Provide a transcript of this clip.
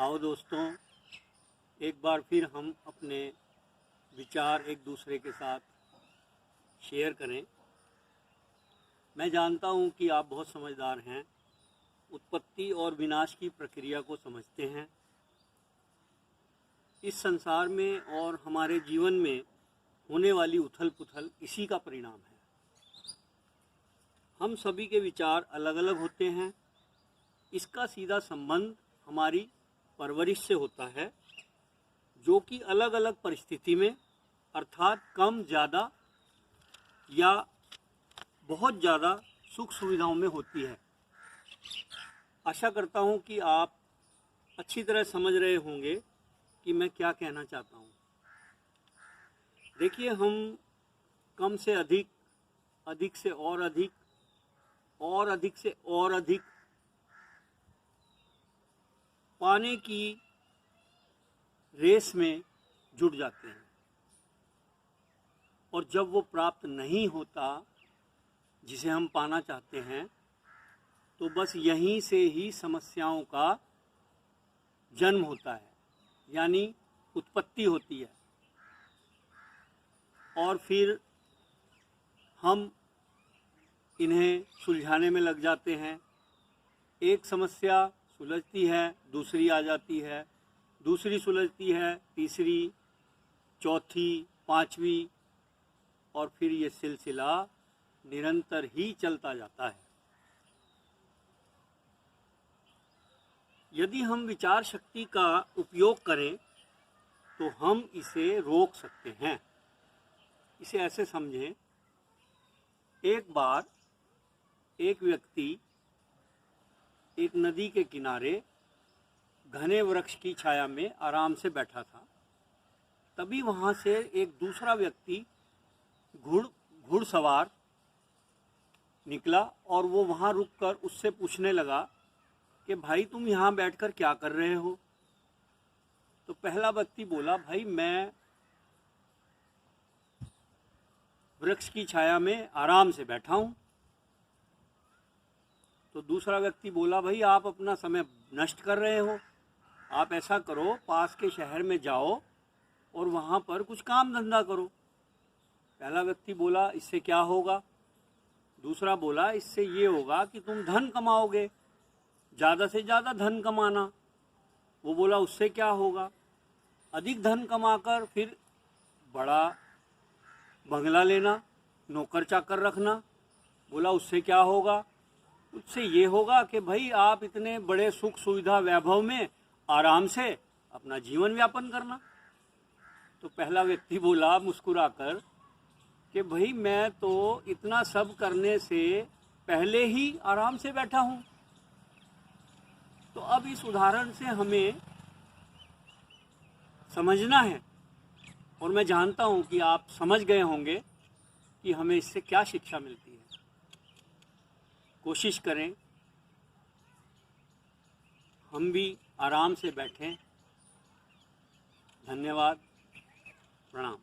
आओ दोस्तों, एक बार फिर हम अपने विचार एक दूसरे के साथ शेयर करें। मैं जानता हूं कि आप बहुत समझदार हैं, उत्पत्ति और विनाश की प्रक्रिया को समझते हैं। इस संसार में और हमारे जीवन में होने वाली उथल पुथल इसी का परिणाम है। हम सभी के विचार अलग अलग होते हैं। इसका सीधा संबंध हमारी परवरिश से होता है, जो कि अलग अलग परिस्थिति में अर्थात कम ज़्यादा या बहुत ज़्यादा सुख सुविधाओं में होती है। आशा करता हूँ कि आप अच्छी तरह समझ रहे होंगे कि मैं क्या कहना चाहता हूँ। देखिए, हम कम से अधिक, अधिक से और अधिक और अधिक से और अधिक पाने की रेस में जुट जाते हैं, और जब वो प्राप्त नहीं होता जिसे हम पाना चाहते हैं, तो बस यहीं से ही समस्याओं का जन्म होता है, यानी उत्पत्ति होती है। और फिर हम इन्हें सुलझाने में लग जाते हैं। एक समस्या सुलझती है, दूसरी आ जाती है, दूसरी सुलझती है, तीसरी, चौथी, पांचवी, और फिर ये सिलसिला निरंतर ही चलता जाता है। यदि हम विचार शक्ति का उपयोग करें तो हम इसे रोक सकते हैं। इसे ऐसे समझें, एक बार एक व्यक्ति एक नदी के किनारे घने वृक्ष की छाया में आराम से बैठा था। तभी वहाँ से एक दूसरा व्यक्ति घुड़सवार निकला, और वो वहाँ रुककर उससे पूछने लगा कि भाई, तुम यहाँ बैठकर क्या कर रहे हो? तो पहला व्यक्ति बोला, भाई मैं वृक्ष की छाया में आराम से बैठा हूँ। तो दूसरा व्यक्ति बोला, भाई आप अपना समय नष्ट कर रहे हो। आप ऐसा करो, पास के शहर में जाओ और वहाँ पर कुछ काम धंधा करो। पहला व्यक्ति बोला, इससे क्या होगा? दूसरा बोला, इससे ये होगा कि तुम धन कमाओगे, ज़्यादा से ज़्यादा धन कमाना। वो बोला, उससे क्या होगा? अधिक धन कमाकर फिर बड़ा बंगला लेना, नौकर चाकर रखना। बोला, उससे क्या होगा? उससे ये होगा कि भाई आप इतने बड़े सुख सुविधा वैभव में आराम से अपना जीवन यापन करना। तो पहला व्यक्ति बोला मुस्कुराकर कि भाई मैं तो इतना सब करने से पहले ही आराम से बैठा हूँ। तो अब इस उदाहरण से हमें समझना है, और मैं जानता हूँ कि आप समझ गए होंगे कि हमें इससे क्या शिक्षा मिलती है। कोशिश करें हम भी आराम से बैठें। धन्यवाद, प्रणाम।